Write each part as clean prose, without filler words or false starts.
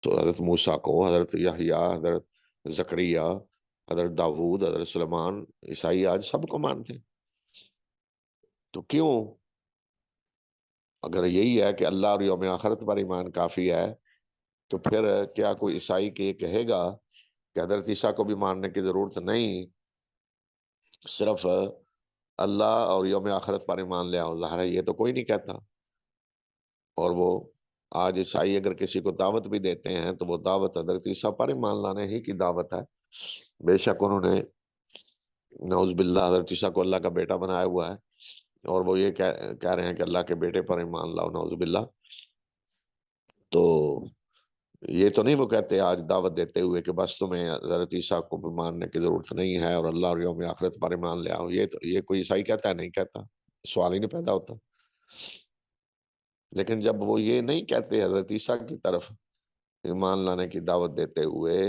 حضرت موسیٰ کو، حضرت یحییٰ، حضرت زکریا، حضرت داؤد، حضرت سلیمان، عیسائی آج سب کو مانتے ہیں۔ تو کیوں، اگر یہی ہے کہ اللہ اور یوم آخرت پر ایمان کافی ہے، تو پھر کیا کوئی عیسائی کے یہ کہے گا کہ حضرت عیسیٰ کو بھی ماننے کی ضرورت نہیں، صرف اللہ اور یوم آخرت پر ایمان لے آؤ؟ ظاہر ہے یہ تو کوئی نہیں کہتا۔ اور وہ آج عیسائی اگر کسی کو دعوت بھی دیتے ہیں تو وہ دعوت حضرت عیسیٰ پر ایمان لانے ہی کی دعوت ہے۔ بے شک انہوں نے نعوذ باللہ حضرت عیسیٰ کو اللہ کا بیٹا بنایا ہوا ہے، اور وہ یہ کہہ رہے ہیں کہ اللہ کے بیٹے پر ایمان لاؤ، نعوذ باللہ۔ تو یہ تو نہیں وہ کہتے آج دعوت دیتے ہوئے کہ بس تمہیں حضرت عیسیٰ کو بھی ماننے کی ضرورت نہیں ہے اور اللہ اور یوم آخرت پر ایمان لے آؤ۔ یہ کوئی عیسائی کہتا ہے؟ نہیں کہتا، سوال ہی نہیں پیدا ہوتا۔ لیکن جب وہ یہ نہیں کہتے حضرت عیسیٰ کی طرف ایمان لانے کی دعوت دیتے ہوئے،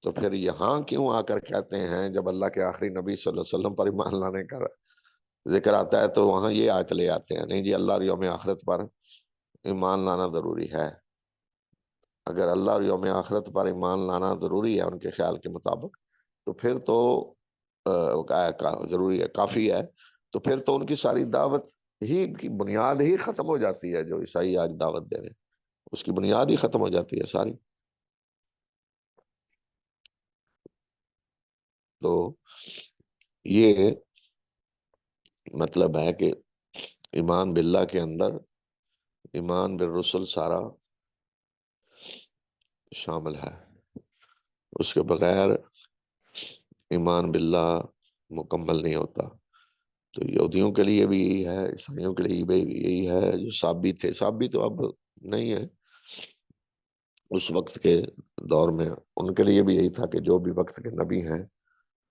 تو پھر یہاں کیوں آ کر کہتے ہیں جب اللہ کے آخری نبی صلی اللہ علیہ وسلم پر ایمان لانے کا ذکر آتا ہے تو وہاں یہ آیت لے آتے ہیں؟ نہیں جی، اللہ اور یوم آخرت پر ایمان لانا ضروری ہے۔ اگر اللہ اور یوم آخرت پر ایمان لانا ضروری ہے ان کے خیال کے مطابق، تو پھر تو ضروری ہے، کافی ہے، تو پھر تو ان کی ساری دعوت ہی کی بنیاد ہی ختم ہو جاتی ہے۔ جو عیسائی آج دعوت دے رہے ہیں اس کی بنیاد ہی ختم ہو جاتی ہے ساری۔ تو یہ مطلب ہے کہ ایمان باللہ کے اندر ایمان بالرسل سارا شامل ہے، اس کے بغیر ایمان باللہ مکمل نہیں ہوتا۔ تو یہودیوں کے لیے بھی یہی ہے، عیسائیوں کے لیے بھی یہی ہے، جو صابی تھے، صابی تو اب نہیں ہے، اس وقت کے دور میں ان کے لیے بھی یہی تھا کہ جو بھی وقت کے نبی ہیں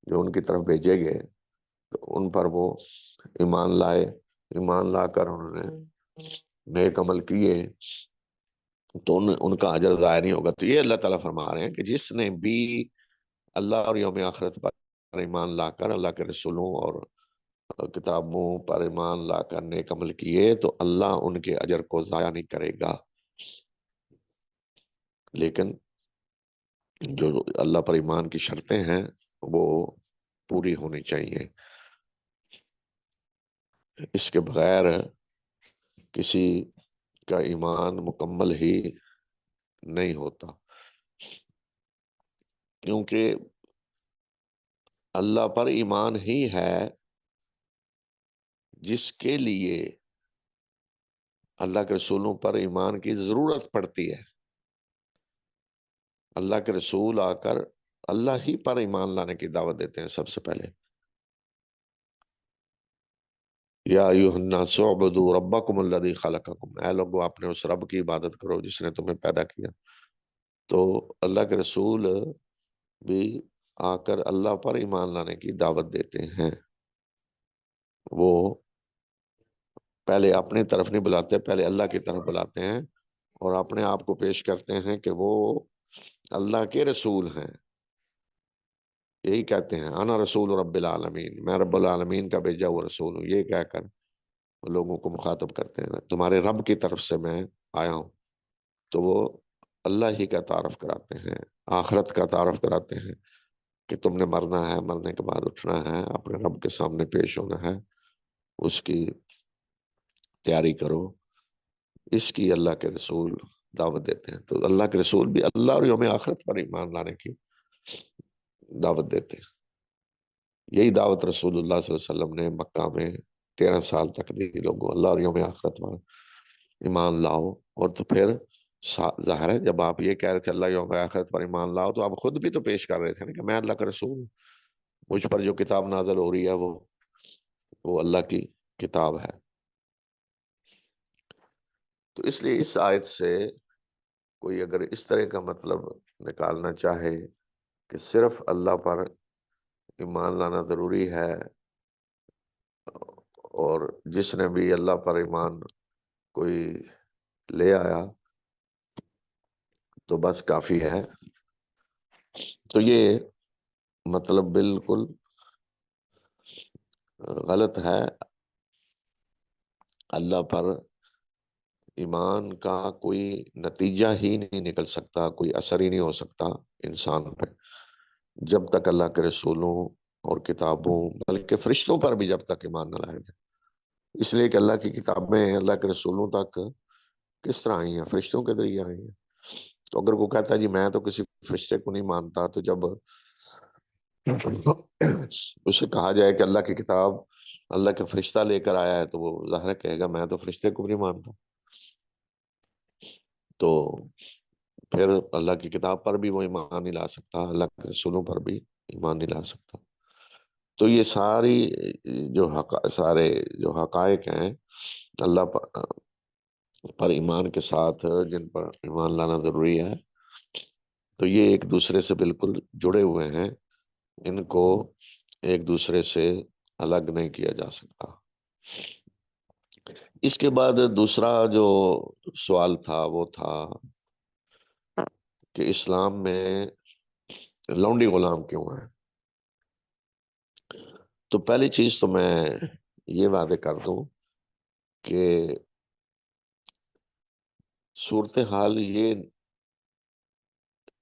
جو ان کی طرف بھیجے گئے تو ان پر وہ ایمان لائے، ایمان لا کر انہوں نے نیک عمل کیے تو ان کا اجر ضائع نہیں ہوگا۔ تو یہ اللہ تعالیٰ فرما رہے ہیں کہ جس نے بھی اللہ اور یوم آخرت پر ایمان لا کر اللہ کے رسولوں اور کتابوں پر ایمان لا کر نیک عمل کیے تو اللہ ان کے اجر کو ضائع نہیں کرے گا۔ لیکن جو اللہ پر ایمان کی شرطیں ہیں وہ پوری ہونی چاہیے، اس کے بغیر کسی کا ایمان مکمل ہی نہیں ہوتا، کیونکہ اللہ پر ایمان ہی ہے جس کے لیے اللہ کے رسولوں پر ایمان کی ضرورت پڑتی ہے۔ اللہ کے رسول آ کر اللہ ہی پر ایمان لانے کی دعوت دیتے ہیں سب سے پہلے۔ یا ایھا الناس اعبدوا ربکم الذی خلقکم، اے لوگو آپ نے اس رب کی عبادت کرو جس نے تمہیں پیدا کیا۔ تو اللہ کے رسول بھی آ کر اللہ پر ایمان لانے کی دعوت دیتے ہیں، وہ پہلے اپنی طرف نہیں بلاتے، پہلے اللہ کی طرف بلاتے ہیں اور اپنے آپ کو پیش کرتے ہیں کہ وہ اللہ کے رسول ہیں۔ یہی کہتے ہیں انا رسول رب العالمین، میں رب العالمین کا بھیجا ہوا رسول ہوں، یہ کہہ کر لوگوں کو مخاطب کرتے ہیں تمہارے رب کی طرف سے میں آیا ہوں۔ تو وہ اللہ ہی کا تعارف کراتے ہیں، آخرت کا تعارف کراتے ہیں کہ تم نے مرنا ہے، مرنے کے بعد اٹھنا ہے، اپنے رب کے سامنے پیش ہونا ہے، اس کی تیاری کرو، اس کی اللہ کے رسول دعوت دیتے ہیں۔ تو اللہ کے رسول بھی اللہ اور یوم آخرت پر ایمان لانے کی دعوت دیتے ہیں۔ یہی دعوت رسول اللہ صلی اللہ علیہ وسلم نے مکہ میں 13 سال تک دی لوگوں، اللہ اور یوم آخرت پر ایمان لاؤ۔ اور تو پھر ظاہر ہے جب آپ یہ کہہ رہے تھے اللہ یوم آخرت پر ایمان لاؤ تو آپ خود بھی تو پیش کر رہے تھے نا کہ میں اللہ کا رسول ہوں، مجھ پر جو کتاب نازل ہو رہی ہے وہ اللہ کی کتاب ہے۔ تو اس لیے اس آیت سے کوئی اگر اس طرح کا مطلب نکالنا چاہے کہ صرف اللہ پر ایمان لانا ضروری ہے اور جس نے بھی اللہ پر ایمان کوئی لے آیا تو بس کافی ہے، تو یہ مطلب بالکل غلط ہے۔ اللہ پر ایمان کا کوئی نتیجہ ہی نہیں نکل سکتا، کوئی اثر ہی نہیں ہو سکتا انسان پہ، جب تک اللہ کے رسولوں اور کتابوں بلکہ فرشتوں پر بھی جب تک ایمان نہ لائے جائے۔ اس لیے کہ اللہ کی کتابیں اللہ کے رسولوں تک کس طرح آئی ہیں؟ فرشتوں کے ذریعے آئی ہیں۔ تو اگر وہ کہتا ہے جی میں تو کسی فرشتے کو نہیں مانتا، تو جب اسے کہا جائے کہ اللہ کی کتاب اللہ کا فرشتہ لے کر آیا ہے، تو وہ ظاہر کہے گا میں تو فرشتے کو بھی نہیں مانتا۔ تو پھر اللہ کی کتاب پر بھی وہ ایمان نہیں لا سکتا، اللہ کے رسولوں پر بھی ایمان نہیں لا سکتا۔ تو یہ سارے جو حقائق ہیں اللہ پر ایمان کے ساتھ، جن پر ایمان لانا ضروری ہے، تو یہ ایک دوسرے سے بالکل جڑے ہوئے ہیں، ان کو ایک دوسرے سے الگ نہیں کیا جا سکتا۔ اس کے بعد دوسرا جو سوال تھا وہ تھا کہ اسلام میں لونڈی غلام کیوں ہے؟ تو پہلی چیز تو میں یہ واضح کر دوں کہ صورتحال یہ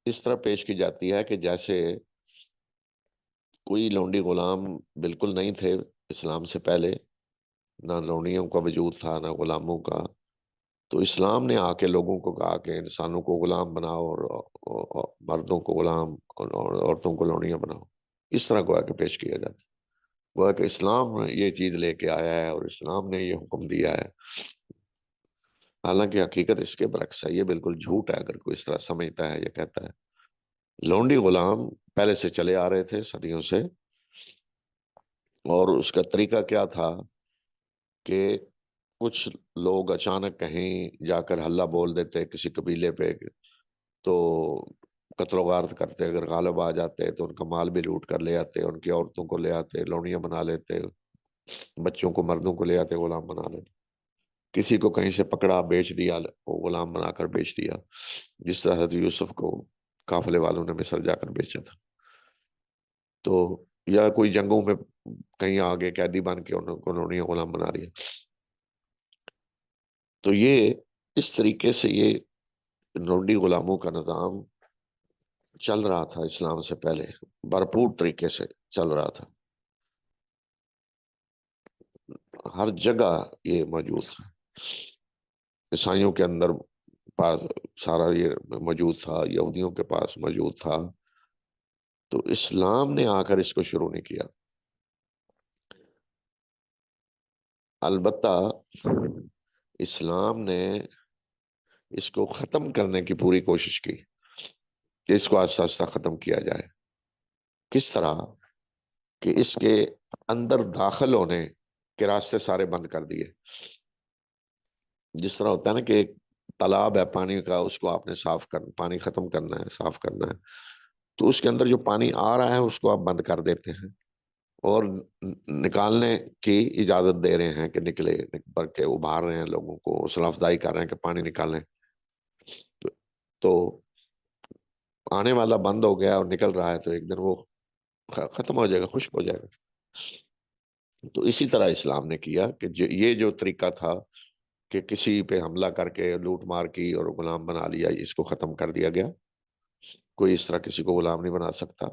اس طرح پیش کی جاتی ہے کہ جیسے کوئی لونڈی غلام بالکل نہیں تھے اسلام سے پہلے، نہ لونڈیوں کا وجود تھا نہ غلاموں کا، تو اسلام نے آ کے لوگوں کو کہا کہ انسانوں کو غلام بناؤ، اور مردوں کو غلام اور عورتوں کو لونڈیاں بناؤ۔ اس طرح گویا کہ پیش کیا جاتا ہے، گویا کہ اسلام یہ چیز لے کے آیا ہے اور اسلام نے یہ حکم دیا ہے۔ حالانکہ حقیقت اس کے برعکس ہے، یہ بالکل جھوٹ ہے اگر کوئی اس طرح سمجھتا ہے یا کہتا ہے۔ لونڈی غلام پہلے سے چلے آ رہے تھے صدیوں سے، اور اس کا طریقہ کیا تھا کہ کچھ لوگ اچانک کہیں جا کر ہلہ بول دیتے کسی قبیلے پہ، تو قتل و غارت کرتے، اگر غالب آ جاتے تو ان کا مال بھی لوٹ کر لے آتے، ان کی عورتوں کو لے آتے، لونڈیاں بنا لیتے، بچوں کو مردوں کو لے آتے، غلام بنا لیتے، کسی کو کہیں سے پکڑا بیچ دیا، وہ غلام بنا کر بیچ دیا، جس طرح حضرت یوسف کو قافلے والوں نے مصر جا کر بیچا تھا۔ تو یا کوئی جنگوں میں کہیں آگے قیدی بن کے ان کو لونڈیاں غلام بنا رہی ہے۔ تو یہ اس طریقے سے یہ لونڈی غلاموں کا نظام چل رہا تھا اسلام سے پہلے، بھرپور طریقے سے چل رہا تھا، ہر جگہ یہ موجود تھا۔ عیسائیوں کے اندر پاس سارا یہ موجود تھا، یہودیوں کے پاس موجود تھا، تو اسلام نے آ کر اس کو شروع نہیں کیا۔ البتہ اسلام نے اس کو ختم کرنے کی پوری کوشش کی کہ اس کو آہستہ آہستہ ختم کیا جائے۔ کس طرح؟ کہ اس کے اندر داخل ہونے کے راستے سارے بند کر دیے۔ جس طرح ہوتا ہے نا کہ ایک تالاب ہے پانی کا، اس کو آپ نے پانی ختم کرنا ہے، صاف کرنا ہے، تو اس کے اندر جو پانی آ رہا ہے اس کو آپ بند کر دیتے ہیں اور نکالنے کی اجازت دے رہے ہیں کہ نکلے، بھر کے ابھار رہے ہیں، لوگوں کو حوصلہ افزائی کر رہے ہیں کہ پانی نکالیں۔ تو آنے والا بند ہو گیا اور نکل رہا ہے، تو ایک دن وہ ختم ہو جائے گا، خشک ہو جائے گا۔ تو اسی طرح اسلام نے کیا کہ یہ جو طریقہ تھا کہ کسی پہ حملہ کر کے لوٹ مار کی اور غلام بنا لیا، اس کو ختم کر دیا گیا۔ کوئی اس طرح کسی کو غلام نہیں بنا سکتا۔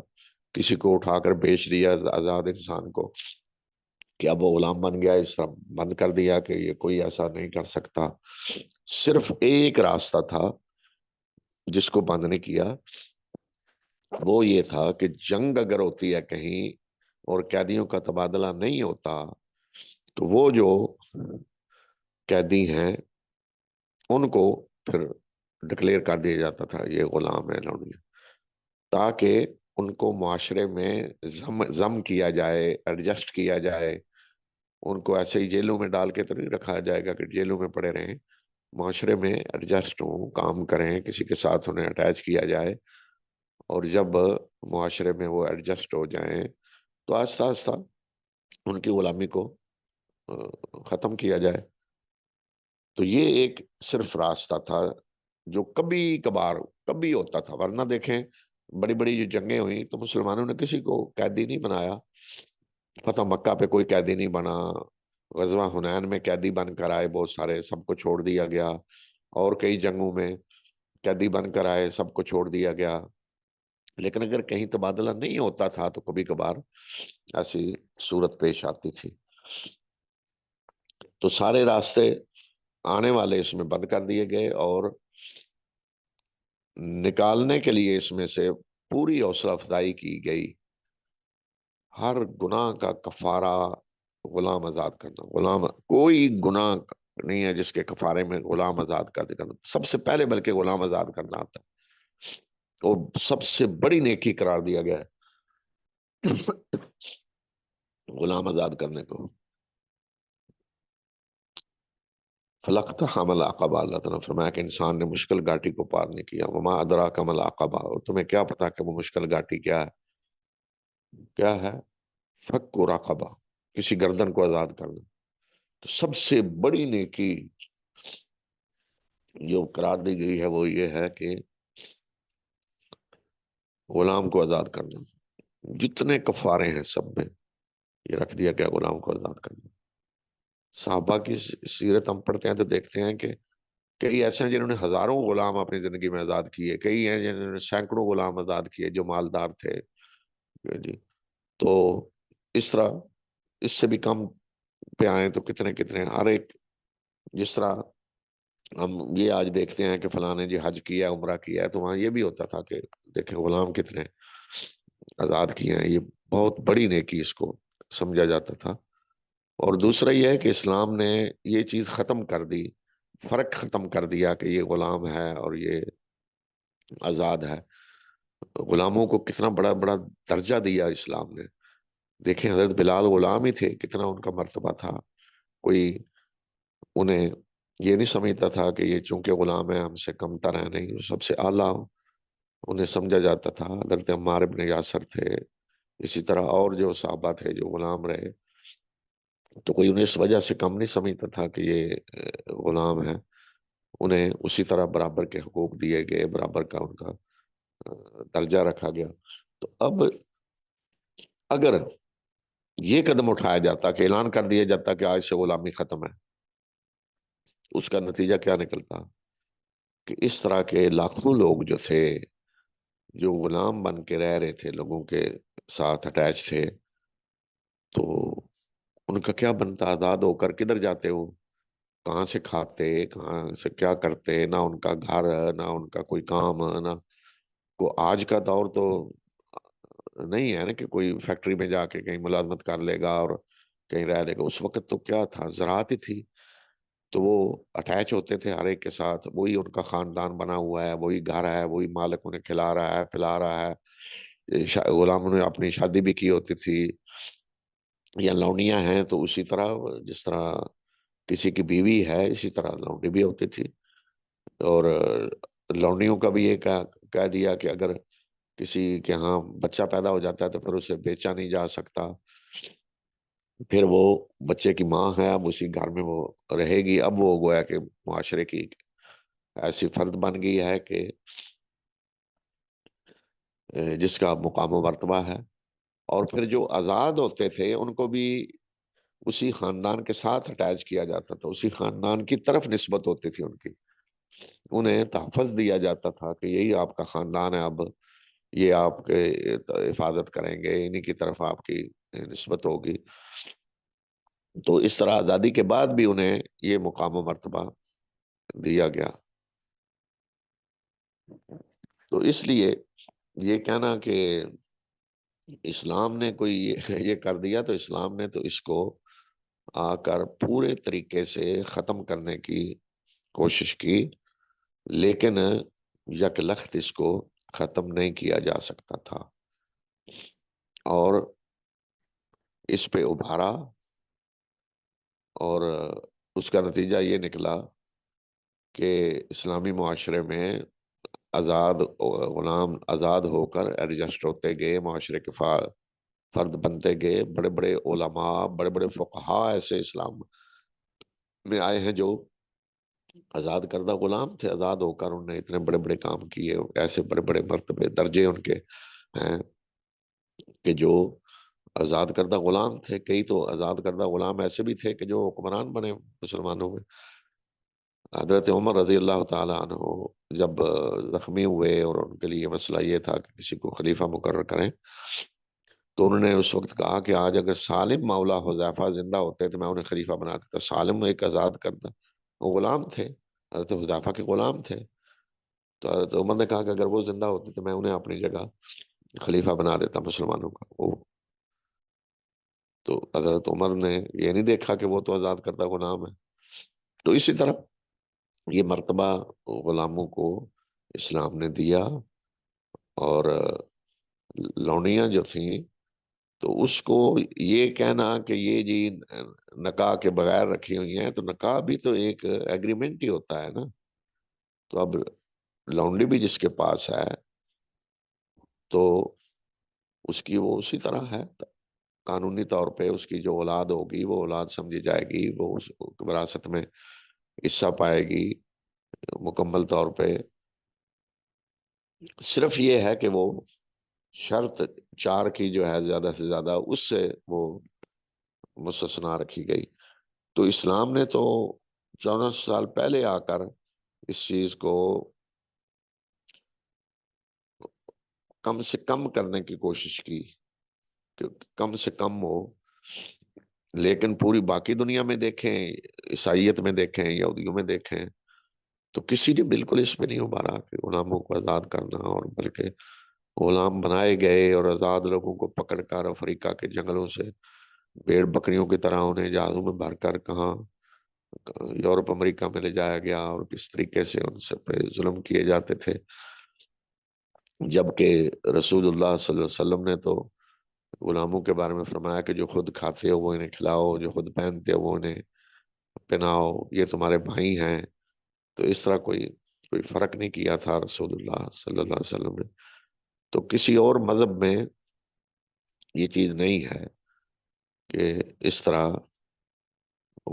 کسی کو اٹھا کر بیچ دیا آزاد انسان کو کہ اب وہ غلام بن گیا، اس طرح بند کر دیا کہ یہ کوئی ایسا نہیں کر سکتا۔ صرف ایک راستہ تھا جس کو بند نہیں کیا، وہ یہ تھا کہ جنگ اگر ہوتی ہے کہیں اور قیدیوں کا تبادلہ نہیں ہوتا، تو وہ جو قیدی ہیں ان کو پھر ڈکلیئر کر دیا جاتا تھا یہ غلام ہے، لونڈی، تاکہ ان کو معاشرے میں ضم کیا جائے، ایڈجسٹ کیا جائے۔ ان کو ایسے ہی جیلوں میں ڈال کے تو نہیں رکھا جائے گا کہ جیلوں میں پڑے رہیں، معاشرے میں ایڈجسٹ ہوں، کام کریں، کسی کے ساتھ انہیں اٹیچ کیا جائے، اور جب معاشرے میں وہ ایڈجسٹ ہو جائیں تو آہستہ آہستہ ان کی غلامی کو ختم کیا جائے۔ تو یہ ایک صرف راستہ تھا جو کبھی کبھار کبھی ہوتا تھا، ورنہ دیکھیں بڑی بڑی جو جنگیں ہوئی تو مسلمانوں نے کسی کو قیدی نہیں بنایا۔ فتح مکہ پہ کوئی قیدی نہیں بنا، غزوہ حنین میں قیدی بن کر آئے بہت سارے، سب کو چھوڑ دیا گیا، اور کئی جنگوں میں قیدی بن کر آئے، سب کو چھوڑ دیا گیا۔ لیکن اگر کہیں تبادلہ نہیں ہوتا تھا تو کبھی کبھار ایسی صورت پیش آتی تھی، تو سارے راستے آنے والے اس میں بند کر دیے گئے، اور نکالنے کے لیے اس میں سے پوری حوصلہ افزائی کی گئی۔ ہر گناہ کا کفارہ غلام آزاد کرنا، غلام کوئی گناہ نہیں ہے جس کے کفارے میں غلام آزاد کر دینا، سب سے پہلے بلکہ غلام آزاد کرنا آتا ہے، اور سب سے بڑی نیکی قرار دیا گیا ہے غلام آزاد کرنے کو۔ فَلَقْتَحَمَ الْعَقَبَةَ، اللہ تعالیٰ نے فرمایا کہ انسان نے مشکل گھاٹی کو پار نہیں کیا۔ وَمَا أَدْرَاكَ مَا الْعَقَبَةُ، اور تمہیں کیا پتا کہ وہ مشکل گھاٹی کیا ہے؟ کیا ہے؟ فک رقبہ، کسی گردن کو آزاد کرنا۔ تو سب سے بڑی نیکی جو قرار دی گئی ہے وہ یہ ہے کہ غلام کو آزاد کرنا۔ جتنے کفارے ہیں سب میں یہ رکھ دیا گیا غلام کو آزاد کرنا۔ صحابہ کی سیرت ہم پڑھتے ہیں تو دیکھتے ہیں کہ کئی ایسے ہیں جنہوں نے ہزاروں غلام اپنی زندگی میں آزاد کیے، کئی ہیں جنہوں نے سینکڑوں غلام آزاد کیے جو مالدار تھے جی۔ تو اس طرح اس سے بھی کم پہ آئے تو کتنے کتنے، ہر ایک جس طرح ہم یہ آج دیکھتے ہیں کہ فلاں نے جی حج کیا عمرہ کیا ہے، تو وہاں یہ بھی ہوتا تھا کہ دیکھیں غلام کتنے آزاد کیے ہیں، یہ بہت بڑی نیکی اس کو سمجھا جاتا تھا۔ اور دوسرا یہ ہے کہ اسلام نے یہ چیز ختم کر دی، فرق ختم کر دیا کہ یہ غلام ہے اور یہ آزاد ہے۔ غلاموں کو کتنا بڑا بڑا درجہ دیا اسلام نے۔ دیکھیں حضرت بلال غلام ہی تھے، کتنا ان کا مرتبہ تھا، کوئی انہیں یہ نہیں سمجھتا تھا کہ یہ چونکہ غلام ہے ہم سے کم تر ہے، نہیں، سب سے اعلیٰ انہیں سمجھا جاتا تھا۔ حضرت عمار ابن یاسر تھے، اسی طرح اور جو صحابہ تھے جو غلام رہے، تو کوئی انہیں اس وجہ سے کم نہیں سمجھتا تھا کہ یہ غلام ہے، انہیں اسی طرح برابر کے حقوق دیے گئے، برابر کا ان کا درجہ رکھا گیا۔ تو اب اگر یہ قدم اٹھایا جاتا کہ اعلان کر دیا جاتا کہ آج سے غلامی ختم ہے، اس کا نتیجہ کیا نکلتا کہ اس طرح کے لاکھوں لوگ جو تھے جو غلام بن کے رہ رہے تھے، لوگوں کے ساتھ اٹیچ تھے، تو ان کا کیا بنتا؟ آزاد ہو کر کدھر جاتے ہو؟ کہاں سے کھاتے، کہاں سے کیا کرتے؟ نہ ان کا گھر، نہ ان کا کوئی کام، نہ کو آج کا دور تو نہیں ہے نا کہ کوئی فیکٹری میں جا کے کہیں ملازمت کر لے گا اور کہیں رہ لے گا۔ اس وقت تو کیا تھا؟ زراعت ہی تھی، تو وہ اٹیچ ہوتے تھے ہر ایک کے ساتھ، وہی ان کا خاندان بنا ہوا ہے، وہی گھر ہے، وہی مالک انہیں کھلا رہا ہے پلا رہا ہے۔ غلاموں نے اپنی شادی بھی کی ہوتی تھی، یا لونیاں ہیں تو اسی طرح جس طرح کسی کی بیوی ہے اسی طرح لونڈی بھی ہوتی تھی۔ اور لونڈیوں کا بھی یہ کہہ دیا کہ اگر کسی کے ہاں بچہ پیدا ہو جاتا ہے تو پھر اسے بیچا نہیں جا سکتا، پھر وہ بچے کی ماں ہے، اب اسی گھر میں وہ رہے گی۔ اب وہ گویا کہ معاشرے کی ایسی فرد بن گئی ہے کہ جس کا مقام و مرتبہ ہے۔ اور پھر جو آزاد ہوتے تھے ان کو بھی اسی خاندان کے ساتھ اٹیچ کیا جاتا تھا، اسی خاندان کی طرف نسبت ہوتی تھی ان کی، انہیں تحفظ دیا جاتا تھا کہ یہی آپ کا خاندان ہے، اب یہ آپ کے حفاظت کریں گے، انہی کی طرف آپ کی نسبت ہوگی۔ تو اس طرح آزادی کے بعد بھی انہیں یہ مقام و مرتبہ دیا گیا۔ تو اس لیے یہ کہنا کہ اسلام نے کوئی یہ کر دیا، تو اسلام نے تو اس کو آ کر پورے طریقے سے ختم کرنے کی کوشش کی، لیکن یک لخت اس کو ختم نہیں کیا جا سکتا تھا، اور اس پہ ابھارا، اور اس کا نتیجہ یہ نکلا کہ اسلامی معاشرے میں غلام آزاد ہو کر ایڈجسٹ ہوتے گئے، معاشرے کے فرد بنتے گئے، بڑے بڑے علماء، بڑے بڑے فقہاء ایسے اسلام میں آئے ہیں جو آزاد کردہ غلام تھے، آزاد ہو کر انہوں نے اتنے بڑے بڑے کام کیے، ایسے بڑے بڑے مرتبے درجے ان کے ہیں کہ جو آزاد کردہ غلام تھے، کئی تو آزاد کردہ غلام ایسے بھی تھے کہ جو حکمران بنے مسلمانوں میں۔ حضرت عمر رضی اللہ تعالیٰ عنہ جب زخمی ہوئے اور ان کے لیے مسئلہ یہ تھا کہ کسی کو خلیفہ مقرر کریں، تو انہوں نے اس وقت کہا کہ آج اگر سالم مولا حذیفہ زندہ ہوتے تو میں انہیں خلیفہ بنا دیتا۔ سالم ایک آزاد کردہ وہ غلام تھے، حضرت حذیفہ کے غلام تھے، تو حضرت عمر نے کہا کہ اگر وہ زندہ ہوتے تو میں انہیں اپنی جگہ خلیفہ بنا دیتا مسلمانوں کا۔ تو حضرت عمر نے یہ نہیں دیکھا کہ وہ تو آزاد کردہ غلام ہے۔ تو اسی طرح یہ مرتبہ غلاموں کو اسلام نے دیا، اور لونیاں جو تھیں تو اس کو یہ کہنا کہ یہ جی نکاح کے بغیر رکھی ہوئی ہیں، تو نکاح بھی تو ایک ایگریمنٹ ہی ہوتا ہے نا۔ تو اب لونڈی بھی جس کے پاس ہے تو اس کی وہ اسی طرح ہے، قانونی طور پہ اس کی جو اولاد ہوگی وہ اولاد سمجھی جائے گی، وہ اس وراثت میں حصہ پائے گی مکمل طور پہ۔ صرف یہ ہے کہ وہ شرط 4 کی جو ہے زیادہ سے زیادہ اس سے وہ مستثنا رکھی گئی۔ تو اسلام نے تو 14 سال پہلے آ کر اس چیز کو کم سے کم کرنے کی کوشش کی کہ کم سے کم ہو، لیکن پوری باقی دنیا میں دیکھیں، عیسائیت میں دیکھیں، یہودیوں میں دیکھیں، تو کسی نے بالکل اس پہ نہیں ابھارا کہ غلاموں کو آزاد کرنا، اور بلکہ غلام بنائے گئے اور آزاد لوگوں کو پکڑ کر افریقہ کے جنگلوں سے بھیڑ بکریوں کی طرح انہیں جہازوں میں بھر کر کہاں یورپ امریکہ میں لے جایا گیا، اور کس طریقے سے ان سے پہ ظلم کیے جاتے تھے۔ جبکہ رسول اللہ صلی اللہ علیہ وسلم نے تو غلاموں کے بارے میں فرمایا کہ جو خود کھاتے ہو وہ انہیں کھلاؤ، جو خود پہنتے ہو وہ انہیں پہناؤ، یہ تمہارے بھائی ہیں۔ تو اس طرح کوئی فرق نہیں کیا تھا رسول اللہ صلی اللہ علیہ وسلم نے۔ تو کسی اور مذہب میں یہ چیز نہیں ہے کہ اس طرح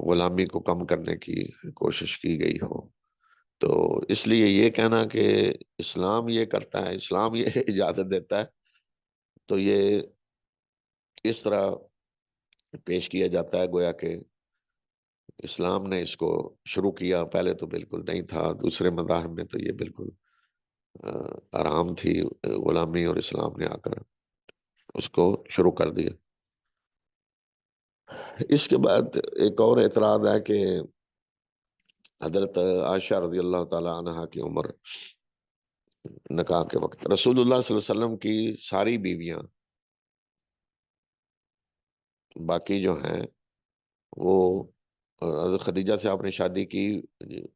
غلامی کو کم کرنے کی کوشش کی گئی ہو۔ تو اس لیے یہ کہنا کہ اسلام یہ کرتا ہے، اسلام یہ اجازت دیتا ہے، تو یہ اس طرح پیش کیا جاتا ہے گویا کہ اسلام نے اس کو شروع کیا۔ پہلے تو بالکل نہیں تھا، دوسرے مذاہب میں تو یہ بالکل آرام تھی غلامی، اور اسلام نے آ کر اس کو شروع کر دیا۔ اس کے بعد ایک اور اعتراض ہے کہ حضرت عائشہ رضی اللہ تعالی عنہا کی عمر نکاح کے وقت رسول اللہ صلی اللہ علیہ وسلم کی ساری بیویاں باقی جو ہیں وہ حضرت خدیجہ سے آپ نے شادی کی،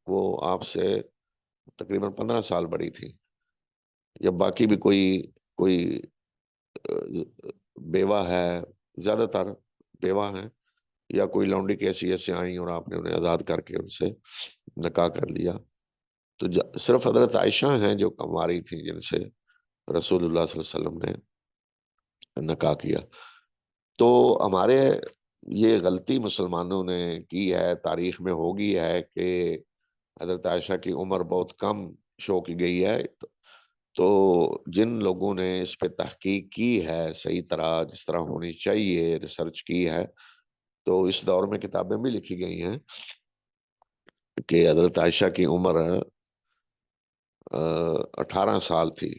وہ آپ سے تقریباً 15 سال بڑی تھی۔ یا باقی بھی کوئی بیوہ ہے، زیادہ تر بیوہ ہیں، یا کوئی لونڈی کی حیثیت سے آئیں اور آپ نے انہیں آزاد کر کے ان سے نکاح کر لیا۔ تو صرف حضرت عائشہ ہیں جو کنواری تھیں جن سے رسول اللہ صلی اللہ علیہ وسلم نے نکاح کیا۔ تو ہمارے یہ غلطی مسلمانوں نے کی ہے، تاریخ میں ہوگی ہے کہ حضرت عائشہ کی عمر بہت کم شو کی گئی ہے۔ تو جن لوگوں نے اس پہ تحقیق کی ہے صحیح طرح، جس طرح ہونی چاہیے، ریسرچ کی ہے، تو اس دور میں کتابیں بھی لکھی گئی ہیں کہ حضرت عائشہ کی عمر 18 سال تھی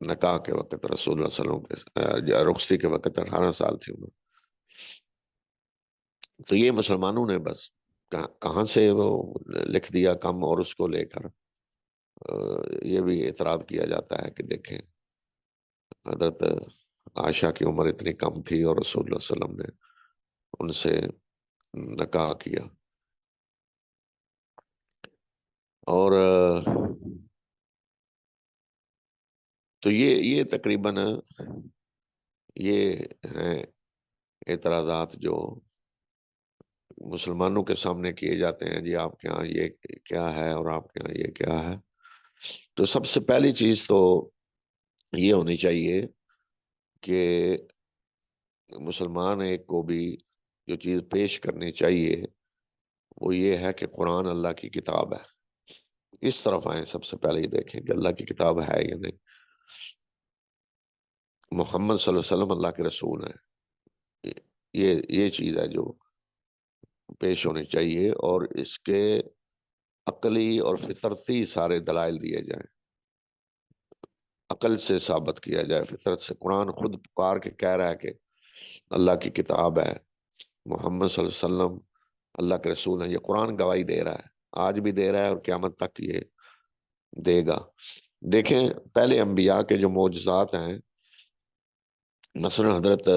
نکاح کے وقت، رسول اللہ صلی اللہ علیہ وسلم کے رخصتی کے وقت 18 سال تھی عمر۔ تو یہ مسلمانوں نے بس کہاں سے وہ لکھ دیا کم، اور اس کو لے کر یہ بھی اعتراض کیا جاتا ہے کہ دیکھیں حضرت عائشہ کی عمر اتنی کم تھی اور رسول اللہ صلی اللہ علیہ وسلم نے ان سے نکاح کیا۔ اور تو یہ تقریباً یہ ہیں اعتراضات جو مسلمانوں کے سامنے کیے جاتے ہیں، جی آپ کے ہاں یہ کیا ہے اور آپ کے ہاں یہ کیا ہے۔ تو سب سے پہلی چیز تو یہ ہونی چاہیے کہ مسلمان ایک کو بھی جو چیز پیش کرنی چاہیے وہ یہ ہے کہ قرآن اللہ کی کتاب ہے۔ اس طرف آئیں، سب سے پہلے یہ دیکھیں کہ اللہ کی کتاب ہے یا نہیں، محمد صلی اللہ علیہ وسلم اللہ کے رسول ہیں۔ یہ چیز ہے جو پیش ہونی چاہیے، اور اس کے عقلی اور فطرتی سارے دلائل دیے جائیں، عقل سے ثابت کیا جائے، فطرت سے۔ قرآن خود پکار کے کہہ رہا ہے کہ اللہ کی کتاب ہے، محمد صلی اللہ علیہ وسلم اللہ کے رسول ہیں، یہ قرآن گواہی دے رہا ہے، آج بھی دے رہا ہے اور قیامت تک یہ دے گا۔ دیکھیں پہلے انبیاء کے جو معجزات ہیں، مثلا حضرت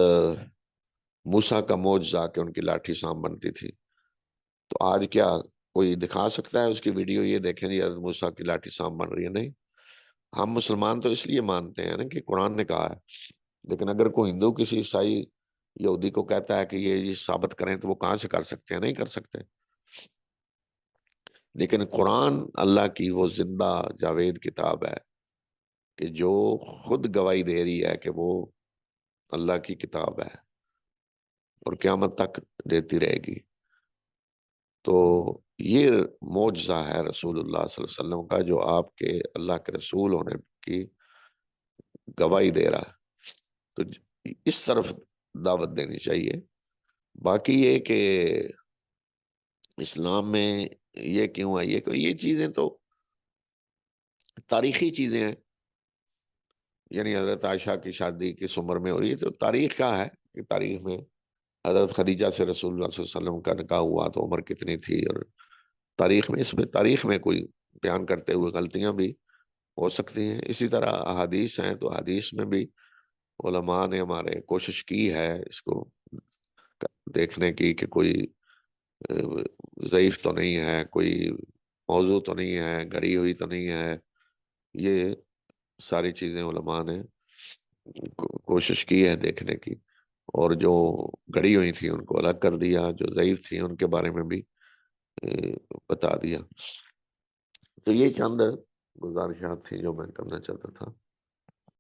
موسیٰ کا معجزہ کہ ان کی لاٹھی سام بنتی تھی، تو آج کیا کوئی دکھا سکتا ہے اس کی ویڈیو، یہ دیکھیں جی حضرت موسیٰ کی لاٹھی سام بن رہی ہے؟ نہیں۔ ہم مسلمان تو اس لیے مانتے ہیں نا کہ قرآن نے کہا ہے، لیکن اگر کوئی ہندو کسی عیسائی یہودی کو کہتا ہے کہ یہ ثابت کریں، تو وہ کہاں سے کر سکتے ہیں؟ نہیں کر سکتے۔ لیکن قرآن اللہ کی وہ زندہ جاوید کتاب ہے کہ جو خود گواہی دے رہی ہے کہ وہ اللہ کی کتاب ہے اور قیامت تک دیتی رہے گی۔ تو یہ معجزہ ہے رسول اللہ صلی اللہ علیہ وسلم کا، جو آپ کے اللہ کے رسول ہونے کی گواہی دے رہا ہے۔ تو اس طرف دعوت دینی چاہیے۔ باقی یہ کہ اسلام میں یہ کیوں ہے، یہ چیزیں تو تاریخی چیزیں ہیں، یعنی حضرت عائشہ کی شادی کس عمر میں ہوئی، تو تاریخ کا ہے کہ تاریخ میں حضرت خدیجہ سے رسول اللہ صلی اللہ علیہ وسلم کا نکاح ہوا تو عمر کتنی تھی، اور تاریخ میں کوئی بیان کرتے ہوئے غلطیاں بھی ہو سکتی ہیں۔ اسی طرح احادیث ہیں، تو حدیث میں بھی علماء نے ہمارے کوشش کی ہے اس کو دیکھنے کی کہ کوئی ضعیف تو نہیں ہے، کوئی موضوع تو نہیں ہے، گڑی ہوئی تو نہیں ہے۔ یہ ساری چیزیں علماء نے کوشش کی ہے دیکھنے کی، اور جو گڑی ہوئی تھی ان کو الگ کر دیا، جو ضعیف تھی ان کے بارے میں بھی بتا دیا۔ تو یہ چند گزارشات تھی جو میں کرنا چاہتا تھا۔